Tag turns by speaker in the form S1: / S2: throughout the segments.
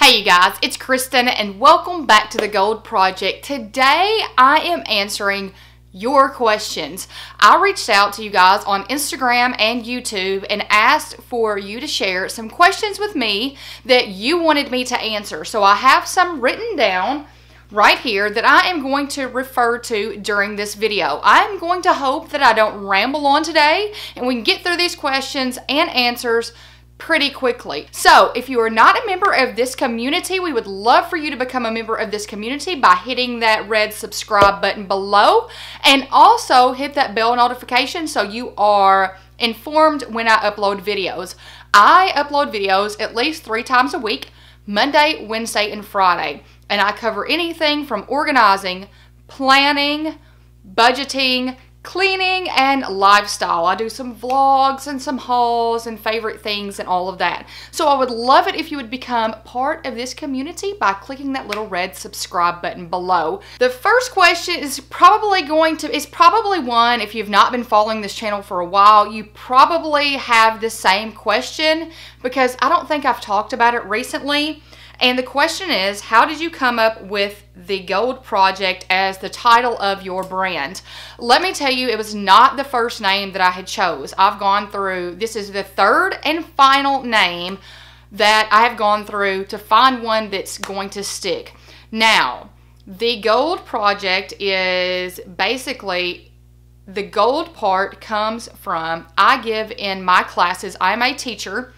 S1: Hey you guys, it's Kristen and welcome back to the Gold Project. Today I am answering your questions. I reached out to you guys on Instagram and YouTube and asked for you to share some questions with me that you wanted me to answer. So I have some written down right here that I am going to refer to during this video. I'm going to hope that I don't ramble on today and we can get through these questions and answers pretty quickly. So if you are not a member of this community, we would love for you to become a member of this community by hitting that red subscribe button below, and also hit that bell notification so you are informed when I upload videos. I upload videos at least 3 times a week, Monday, Wednesday, and Friday, and I cover anything from organizing, planning, budgeting, cleaning, and lifestyle. I do some vlogs and some hauls and favorite things and all of that. So I would love it if you would become part of this community by clicking that little red subscribe button below. The first question is probably one, if you've not been following this channel for a while, you probably have the same question because I don't think I've talked about it recently. And the question is, how did you come up with the Gold Project as the title of your brand? Let me tell you, it was not the first name that I had chose. I've gone through, this is the third and final name that I have gone through to find one that's going to stick. Now, the Gold Project is basically, the gold part comes from, I give in my classes, I'm a teacher,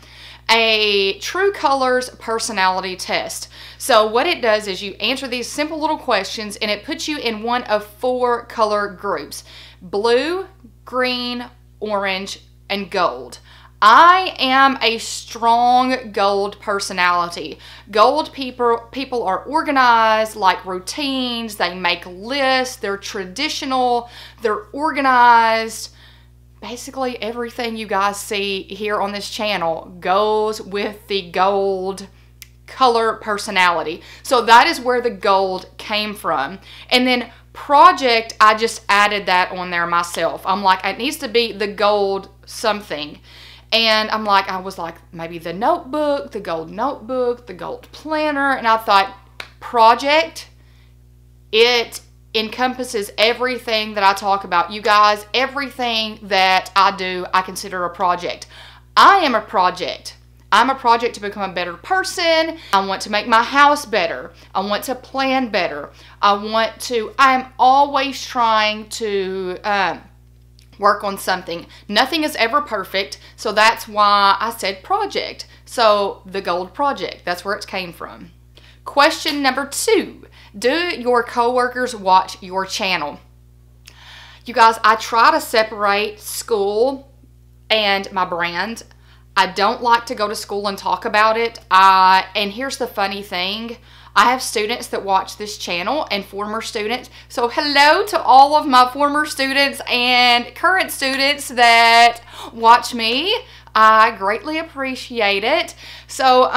S1: a True Colors personality test. So what it does is you answer these simple little questions and it puts you in one of 4 color groups: blue, green, orange, and gold. I am a strong gold personality. Gold people are organized, like routines, they make lists, they're traditional, they're organized. Basically everything you guys see here on this channel goes with the gold color personality. So that is where the gold came from. And then project, I just added that on there myself. I'm like, it needs to be the gold something. And I was like, maybe the notebook, the gold planner. And I thought, project, it encompasses everything that I talk about. You guys, everything that I do, I consider a project. I am a project. I'm a project to become a better person. I want to make my house better. I want to plan better. I'm always trying to work on something. Nothing is ever perfect, so that's why I said project. So the Gold Project, that's where it came from. Question number 2. Do your coworkers watch your channel? You guys, I try to separate school and my brand. I don't like to go to school and talk about it. And here's the funny thing. I have students that watch this channel and former students. So hello to all of my former students and current students that watch me. I greatly appreciate it. So,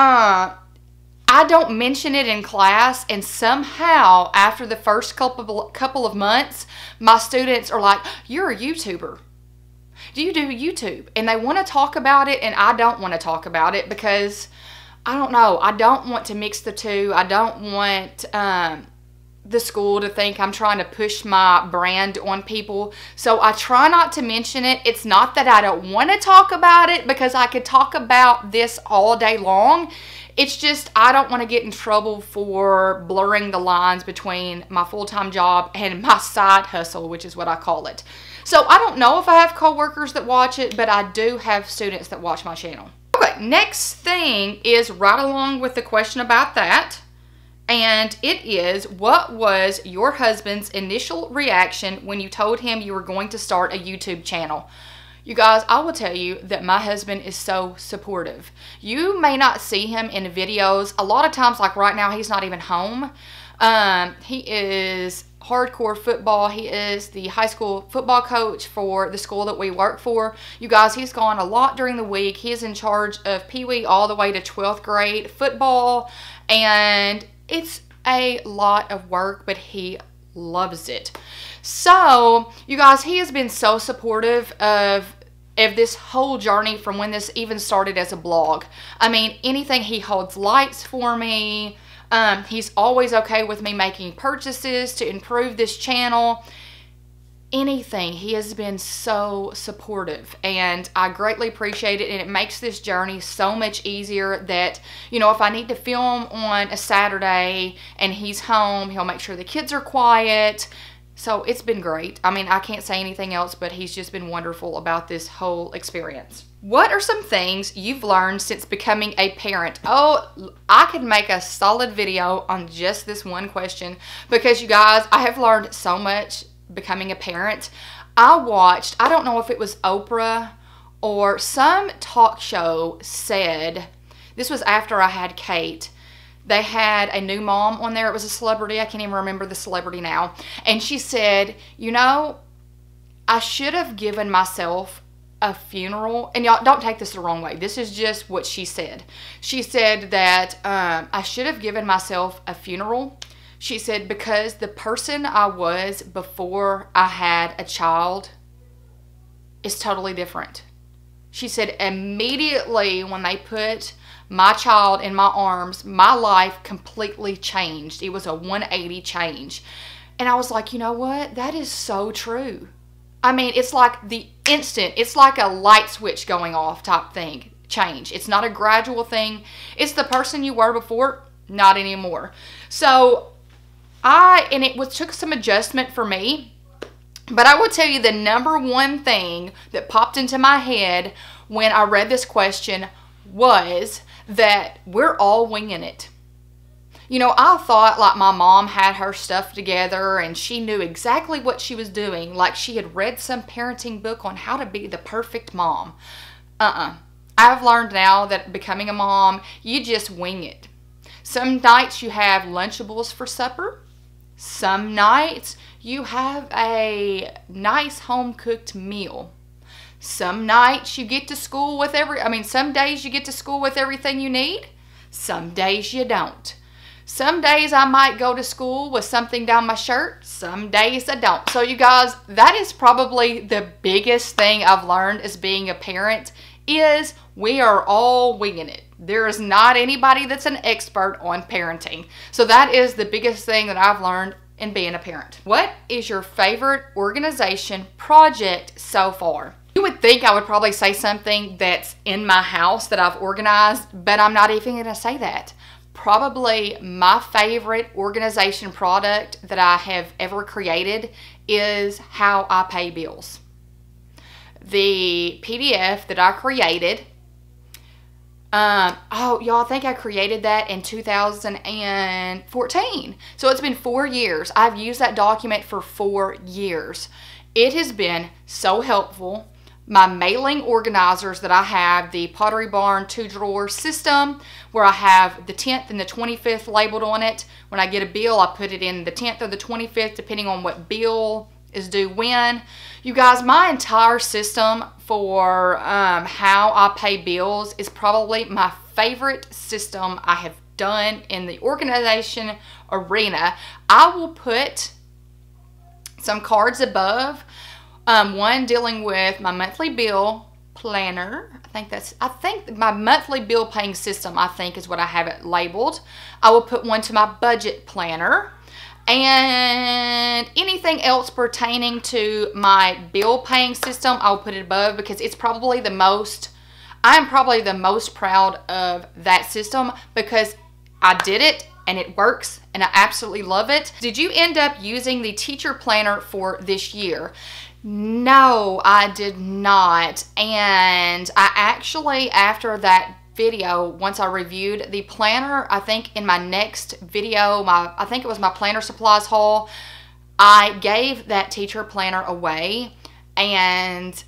S1: I don't mention it in class, and somehow after the first couple of months, my students are like, "You're a YouTuber. Do you do YouTube?" And they want to talk about it, and I don't want to talk about it because, I don't know, I don't want to mix the two. I don't want the school to think I'm trying to push my brand on people. So I try not to mention it. It's not that I don't want to talk about it, because I could talk about this all day long. It's just I don't want to get in trouble for blurring the lines between my full-time job and my side hustle, which is what I call it. So I don't know if I have coworkers that watch it, but I do have students that watch my channel. Okay, next thing is right along with the question about that. And it is, what was your husband's initial reaction when you told him you were going to start a YouTube channel? You guys, I will tell you that my husband is so supportive. You may not see him in videos. A lot of times, like right now, he's not even home. He is hardcore football. He is the high school football coach for the school that we work for. You guys, he's gone a lot during the week. He is in charge of Pee Wee all the way to 12th grade football. And it's a lot of work, but he loves it. So, you guys, he has been so supportive of of this whole journey from when this even started as a blog. I mean, anything, he holds lights for me. He's always okay with me making purchases to improve this channel. Anything. He has been so supportive, and I greatly appreciate it, and it makes this journey so much easier that, you know, if I need to film on a Saturday and he's home, he'll make sure the kids are quiet. So it's been great. I mean, I can't say anything else, but he's just been wonderful about this whole experience. What are some things you've learned since becoming a parent? Oh, I could make a solid video on just this one question, because you guys, I have learned so much becoming a parent. I watched, I don't know if it was Oprah or some talk show said, this was after I had Kate, they had a new mom on there. It was a celebrity. I can't even remember the celebrity now. And she said, you know, I should have given myself a funeral. And y'all, don't take this the wrong way. This is just what she said. She said that I should have given myself a funeral. She said, because the person I was before I had a child is totally different. She said, immediately when they put my child in my arms, my life completely changed. It was a 180 change. And I was like, you know what? That is so true. I mean, it's like the instant, it's like a light switch going off type thing, change. It's not a gradual thing. It's the person you were before, not anymore. So, took some adjustment for me, but I will tell you the number one thing that popped into my head when I read this question was that we're all winging it. You know, I thought like my mom had her stuff together and she knew exactly what she was doing, like she had read some parenting book on how to be the perfect mom. I've learned now that becoming a mom, you just wing it. Some nights you have Lunchables for supper. Some nights you have a nice home-cooked meal. Some nights you get to school with some days you get to school with everything you need. Some days you don't. Some days I might go to school with something down my shirt. Some days I don't. So you guys, that is probably the biggest thing I've learned as being a parent, is we are all winging it. There is not anybody that's an expert on parenting. So that is the biggest thing that I've learned in being a parent. What is your favorite organization project so far? You would think I would probably say something that's in my house that I've organized, but I'm not even going to say that. Probably my favorite organization product that I have ever created is how I pay bills. The PDF that I created, y'all, I think I created that in 2014. So it's been 4 years. I've used that document for 4 years. It has been so helpful. My mailing organizers that I have, the Pottery Barn 2-drawer system, where I have the 10th and the 25th labeled on it. When I get a bill, I put it in the 10th or the 25th, depending on what bill is due when. You guys, my entire system for how I pay bills is probably my favorite system I have done in the organization arena. I will put some cards above. One dealing with my monthly bill planner. I think my monthly bill paying system, I think, is what I have it labeled. I will put one to my budget planner. And anything else pertaining to my bill paying system, I'll put it above, because it's probably the most, I'm probably the most proud of that system, because I did it and it works and I absolutely love it. Did you end up using the teacher planner for this year? No, I did not. And I actually, after that video, once I reviewed the planner, I think in my next video, I think it was my planner supplies haul, I gave that teacher planner away, and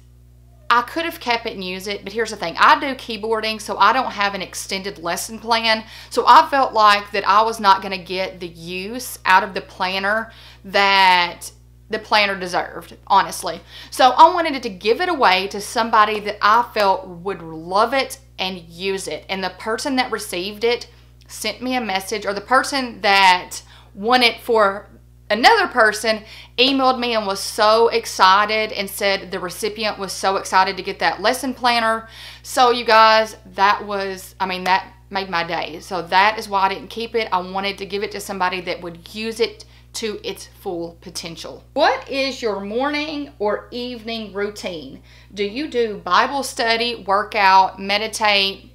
S1: I could have kept it and used it, but here's the thing. I do keyboarding, so I don't have an extended lesson plan, so I felt like that I was not going to get the use out of the planner that the planner deserved, honestly. So I wanted to give it away to somebody that I felt would love it and use it. And the person that received it sent me a message, or the person that won it for Another person emailed me and was so excited and said the recipient was so excited to get that lesson planner. So you guys, that made my day. So that is why I didn't keep it. I wanted to give it to somebody that would use it to its full potential. What is your morning or evening routine? Do you do Bible study, workout, meditate?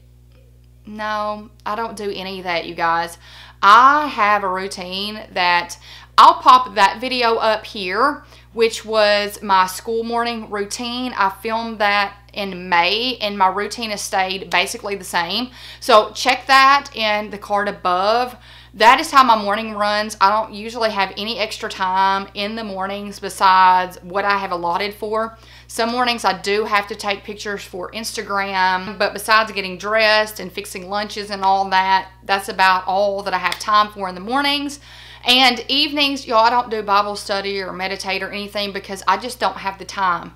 S1: No, I don't do any of that, you guys. I have a routine that I'll pop that video up here, which was my school morning routine. I filmed that in May, and my routine has stayed basically the same. So check that in the card above. That is how my morning runs. I don't usually have any extra time in the mornings besides what I have allotted for. Some mornings I do have to take pictures for Instagram, but besides getting dressed and fixing lunches and all that, that's about all that I have time for in the mornings. And evenings, y'all, I don't do Bible study or meditate or anything because I just don't have the time.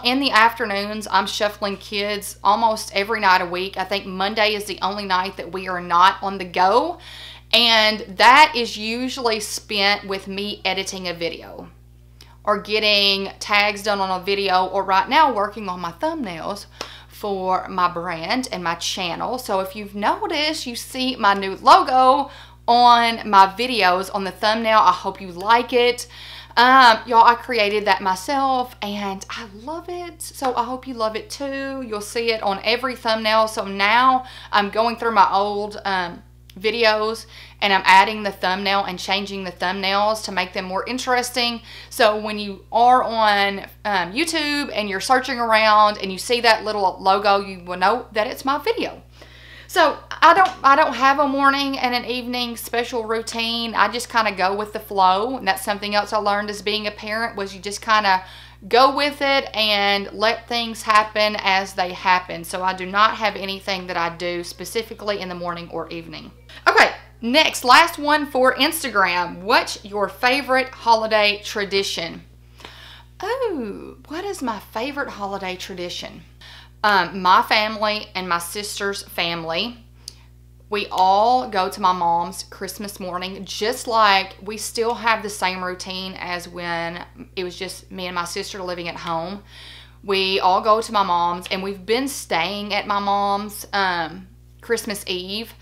S1: In the afternoons, I'm shuffling kids almost every night a week. I think Monday is the only night that we are not on the go. And that is usually spent with me editing a video or getting tags done on a video, or right now working on my thumbnails for my brand and my channel. So if you've noticed, you see my new logo on my videos on the thumbnail. I hope you like it. Y'all, I created that myself and I love it. So I hope you love it too. You'll see it on every thumbnail. So now I'm going through my old videos and I'm adding the thumbnail and changing the thumbnails to make them more interesting. So when you are on YouTube and you're searching around and you see that little logo, you will know that it's my video. So I don't have a morning and an evening special routine. I just kind of go with the flow. And that's something else I learned as being a parent, was you just kind of go with it and let things happen as they happen. So I do not have anything that I do specifically in the morning or evening. Okay, next, last one for Instagram. What's your favorite holiday tradition? Oh, what is my favorite holiday tradition? My family and my sister's family, we all go to my mom's Christmas morning, just like we still have the same routine as when it was just me and my sister living at home. We all go to my mom's, and we've been staying at my mom's Christmas Eve.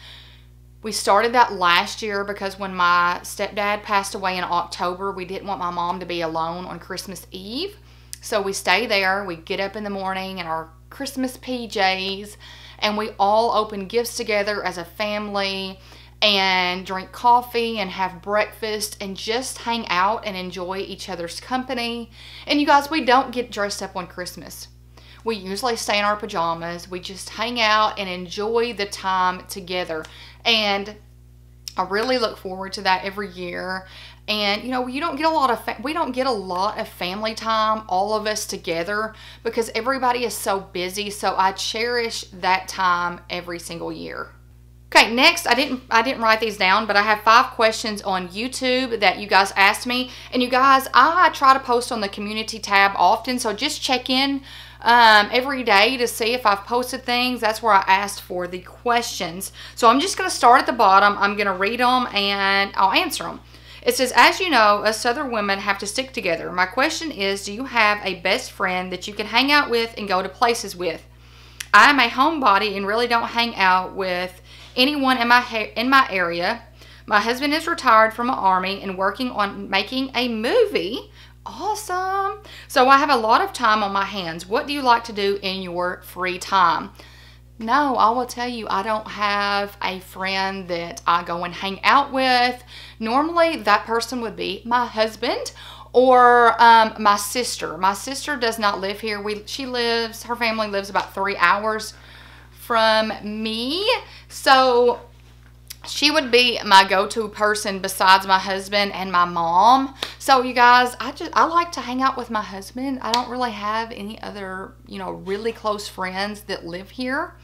S1: We started that last year because when my stepdad passed away in October, we didn't want my mom to be alone on Christmas Eve. So we stay there. We get up in the morning in our Christmas PJs, and we all open gifts together as a family and drink coffee and have breakfast and just hang out and enjoy each other's company. And you guys, we don't get dressed up on Christmas. We usually stay in our pajamas. We just hang out and enjoy the time together. And I really look forward to that every year. And you know, we don't get a lot of family time, all of us together, because everybody is so busy. So I cherish that time every single year. Okay, next, I didn't write these down, but I have 5 questions on YouTube that you guys asked me. And you guys, I try to post on the community tab often, so just check in every day to see if I've posted things. That's where I asked for the questions. So I'm just going to start at the bottom. I'm going to read them and I'll answer them. It says, as you know, us Southern women have to stick together. My question is, do you have a best friend that you can hang out with and go to places with? I am a homebody and really don't hang out with anyone in my area. My husband is retired from the Army and working on making a movie. Awesome. So I have a lot of time on my hands. What do you like to do in your free time? No, I will tell you, I don't have a friend that I go and hang out with. Normally, that person would be my husband or my sister. My sister does not live here. Her family lives about 3 hours from me. So she would be my go-to person besides my husband and my mom. So you guys, I like to hang out with my husband. I don't really have any other, really close friends that live here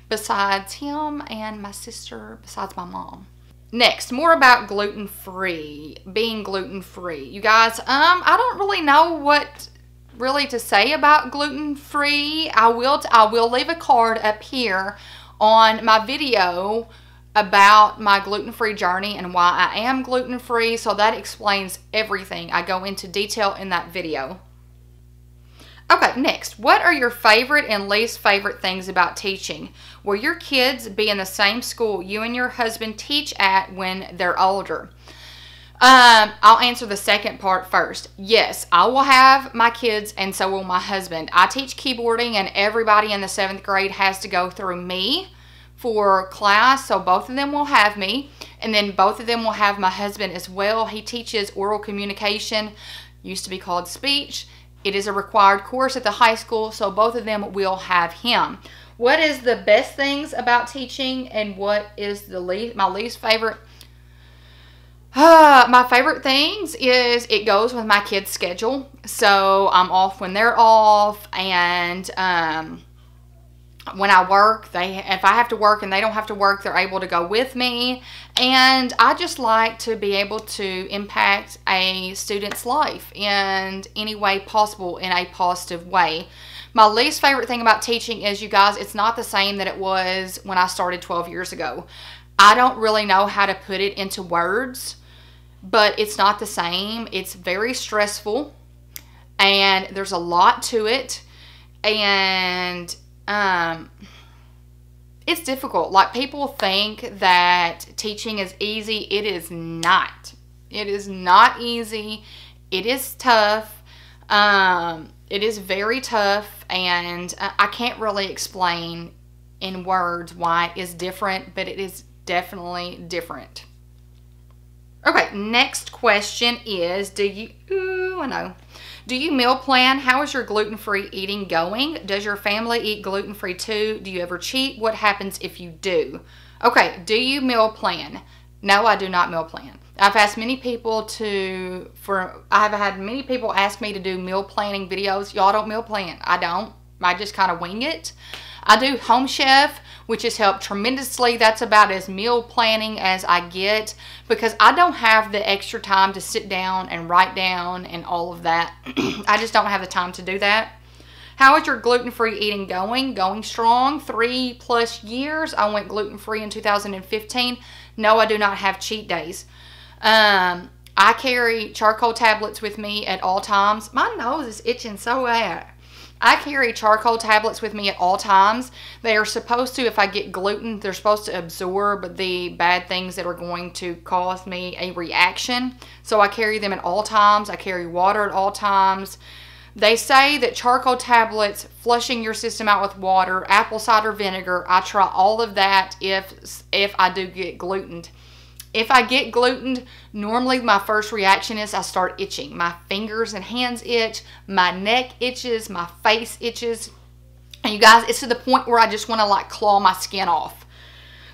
S1: besides him and my sister, besides my mom. Next, more about gluten-free, being gluten-free. You guys, I don't really know what really to say about gluten-free. I will leave a card up here on my video about my gluten-free journey and why I am gluten-free. So that explains everything. I go into detail in that video. Okay, next, what are your favorite and least favorite things about teaching? Will your kids be in the same school you and your husband teach at when they're older? I'll answer the second part first. Yes, I will have my kids and so will my husband. I teach keyboarding and everybody in the 7th grade has to go through me for class, so both of them will have me, and then both of them will have my husband as well. He teaches oral communication, used to be called speech. It is a required course at the high school, so both of them will have him. What is the best things about teaching and what is my least favorite? My favorite things is it goes with my kids' schedule. So I'm off when they're off, and when I work, if I have to work and they don't have to work, they're able to go with me. And I just like to be able to impact a student's life in any way possible, in a positive way. My least favorite thing about teaching is, you guys, it's not the same that it was when I started 12 years ago. I don't really know how to put it into words, but it's not the same. It's very stressful and there's a lot to it, and it's difficult. Like, people think that teaching is easy. It is not. It is not easy. It is tough. It is very tough, and I can't really explain in words why it is different, but it is definitely different. Okay, next question is, do you meal plan? How is your gluten-free eating going? Does your family eat gluten-free too? Do you ever cheat? What happens if you do? Okay, do you meal plan? No, I do not meal plan. I've asked many people I have had many people ask me to do meal planning videos. Y'all don't meal plan. I don't. I just kind of wing it. I do Home Chef, which has helped tremendously. That's about as meal planning as I get, because I don't have the extra time to sit down and write down and all of that. I just don't have the time to do that. How is your gluten-free eating going? Going strong. 3+ years. I went gluten-free in 2015. No, I do not have cheat days. I carry charcoal tablets with me at all times. My nose is itching so bad. I carry charcoal tablets with me at all times. They are supposed to, if I get gluten, they're supposed to absorb the bad things that are going to cause me a reaction. So I carry them at all times. I carry water at all times. They say that charcoal tablets, flushing your system out with water, apple cider vinegar, I try all of that if I do get glutened. If I get glutened, normally my first reaction is I start itching. My fingers and hands itch, my neck itches, my face itches. And you guys, it's to the point where I just want to like claw my skin off.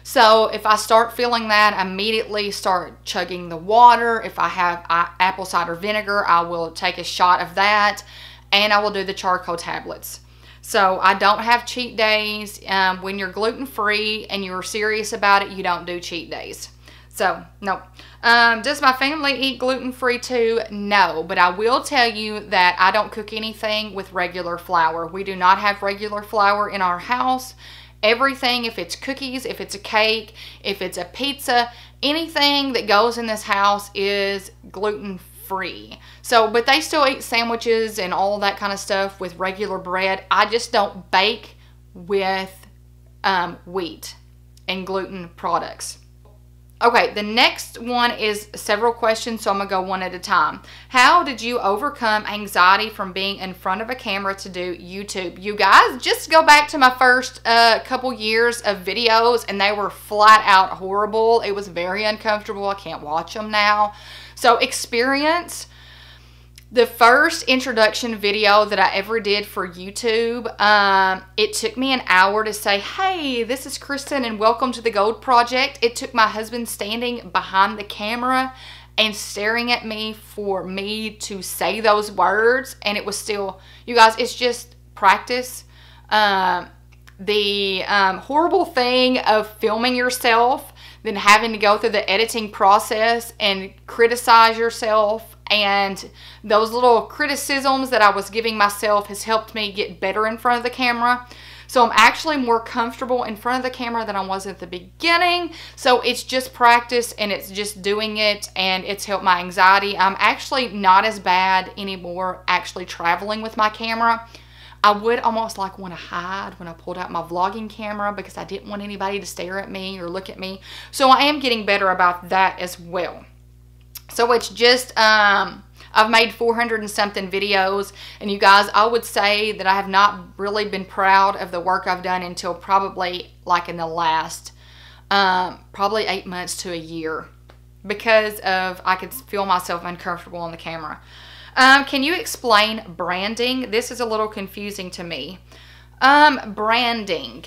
S1: So if I start feeling that, I immediately start chugging the water. If I have apple cider vinegar, I will take a shot of that, and I will do the charcoal tablets. So I don't have cheat days. When you're gluten-free and you're serious about it, you don't do cheat days. So, no. Does my family eat gluten-free too? No, but I will tell you that I don't cook anything with regular flour. We do not have regular flour in our house. Everything, if it's cookies, if it's a cake, if it's a pizza, anything that goes in this house is gluten-free. So, but they still eat sandwiches and all that kind of stuff with regular bread. I just don't bake with wheat and gluten products. Okay, the next one is several questions, so I'm going to go one at a time. How did you overcome anxiety from being in front of a camera to do YouTube? You guys, just go back to my first couple years of videos, and they were flat out horrible. It was very uncomfortable. I can't watch them now. So experience. The first introduction video that I ever did for YouTube, it took me an hour to say, hey, this is Kristen and welcome to the Gold Project. It took my husband standing behind the camera and staring at me for me to say those words. And it was still, you guys, it's just practice. The horrible thing of filming yourself, then having to go through the editing process and criticize yourself, and those little criticisms that I was giving myself has helped me get better in front of the camera. So I'm actually more comfortable in front of the camera than I was at the beginning. So it's just practice and it's just doing it, and it's helped my anxiety. I'm actually not as bad anymore actually traveling with my camera. I would almost like want to hide when I pulled out my vlogging camera because I didn't want anybody to stare at me or look at me. So I am getting better about that as well. So it's just, I've made 400 and something videos, and you guys, I would say that I have not really been proud of the work I've done until probably like in the last, probably 8 months to a year, because of, I could feel myself uncomfortable on the camera. Can you explain branding? This is a little confusing to me. Branding.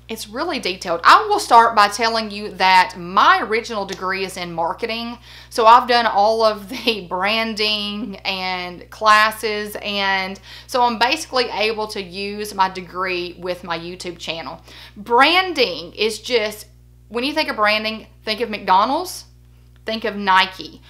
S1: It's really detailed. I will start by telling you that my original degree is in marketing. So I've done all of the branding and classes, and so I'm basically able to use my degree with my YouTube channel. Branding is just, when you think of branding, think of McDonald's, think of Nike.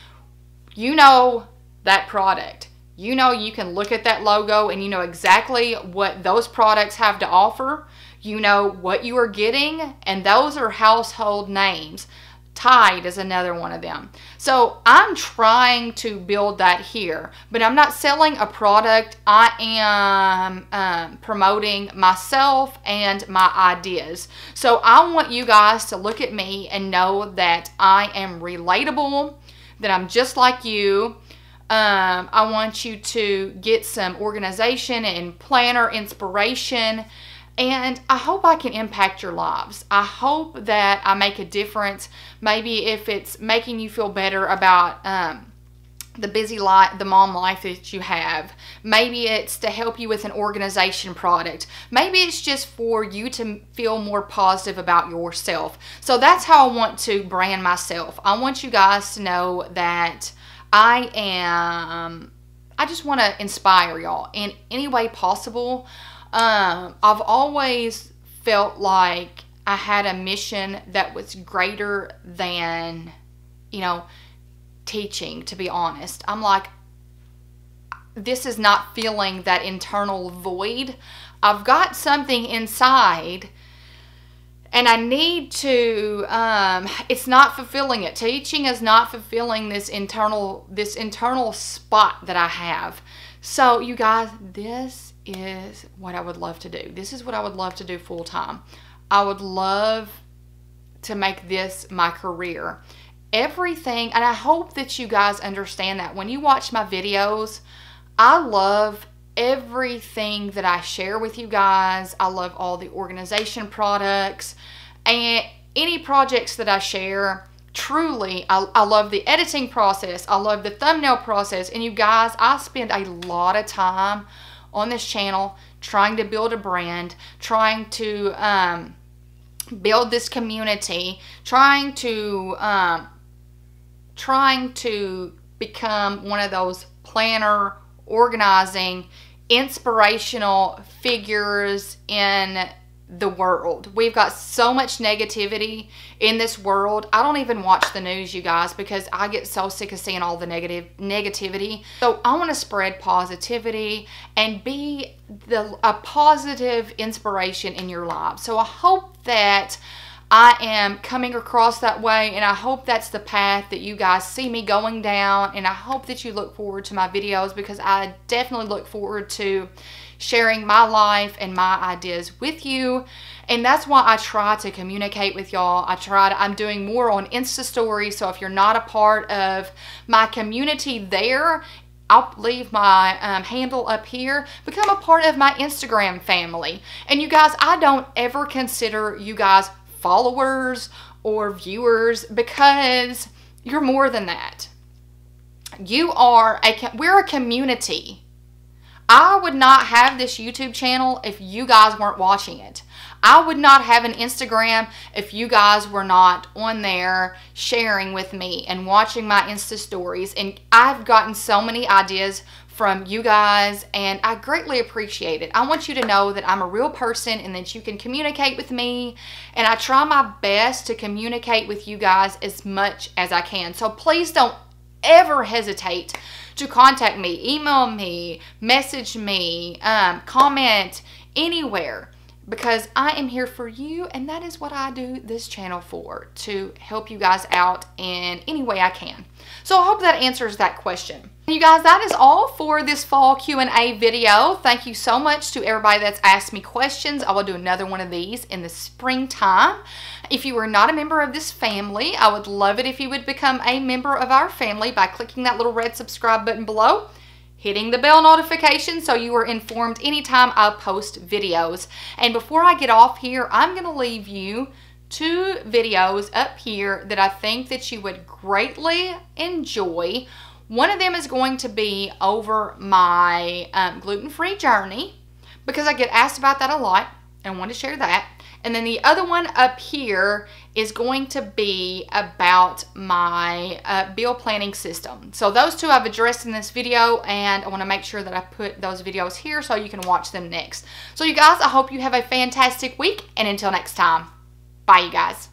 S1: You know that product. You know, you can look at that logo and you know exactly what those products have to offer. You know what you are getting, and those are household names. Tide is another one of them. So I'm trying to build that here, but I'm not selling a product. I am promoting myself and my ideas. So I want you guys to look at me and know that I am relatable, that I'm just like you. I want you to get some organization and planner inspiration, and I hope I can impact your lives. I hope that I make a difference. Maybe if it's making you feel better about the busy life, the mom life that you have. Maybe it's to help you with an organization product. Maybe it's just for you to feel more positive about yourself. So that's how I want to brand myself. I want you guys to know that I just want to inspire y'all in any way possible. I've always felt like I had a mission that was greater than, you know, teaching, to be honest. I'm like, this is not filling that internal void. I've got something inside, and I need to, it's not fulfilling it. Teaching is not fulfilling this internal spot that I have. So you guys, this is what I would love to do. This is what I would love to do full time. I would love to make this my career. Everything, and I hope that you guys understand that when you watch my videos, I love everything that I share with you guys. I love all the organization products and any projects that I share. Truly, I love the editing process. I love the thumbnail process. And you guys, I spend a lot of time on this channel trying to build a brand, trying to build this community, trying to become one of those planner, organizing, inspirational figures in the world. We've got so much negativity in this world. I don't even watch the news, you guys, because I get so sick of seeing all the negativity. So I want to spread positivity and be a positive inspiration in your lives. So I hope that I am coming across that way, and I hope that's the path that you guys see me going down, and I hope that you look forward to my videos, because I definitely look forward to sharing my life and my ideas with you. And that's why I try to communicate with y'all. I'm doing more on Insta stories, so if you're not a part of my community there, I'll leave my handle up here. Become a part of my Instagram family. And you guys, I don't ever consider you guys followers or viewers, because you're more than that. We're a community. I would not have this YouTube channel if you guys weren't watching it. I would not have an Instagram if you guys were not on there sharing with me and watching my Insta stories. And I've gotten so many ideas from you guys, and I greatly appreciate it. I want you to know that I'm a real person and that you can communicate with me, and I try my best to communicate with you guys as much as I can. So please don't ever hesitate to contact me, email me, message me, comment anywhere. because I am here for you, and that is what I do this channel for, to help you guys out in any way I can. So I hope that answers that question. You guys, that is all for this fall Q&A video. Thank you so much to everybody that's asked me questions. I will do another one of these in the springtime. If you are not a member of this family, I would love it if you would become a member of our family by clicking that little red subscribe button below, hitting the bell notification so you are informed anytime I post videos. And before I get off here, I'm going to leave you 2 videos up here that I think that you would greatly enjoy. One of them is going to be over my gluten-free journey, because I get asked about that a lot and I want to share that. And then the other one up here is going to be about my meal planning system. So those 2 I've addressed in this video, and I want to make sure that I put those videos here so you can watch them next. So you guys, I hope you have a fantastic week, and until next time, bye you guys.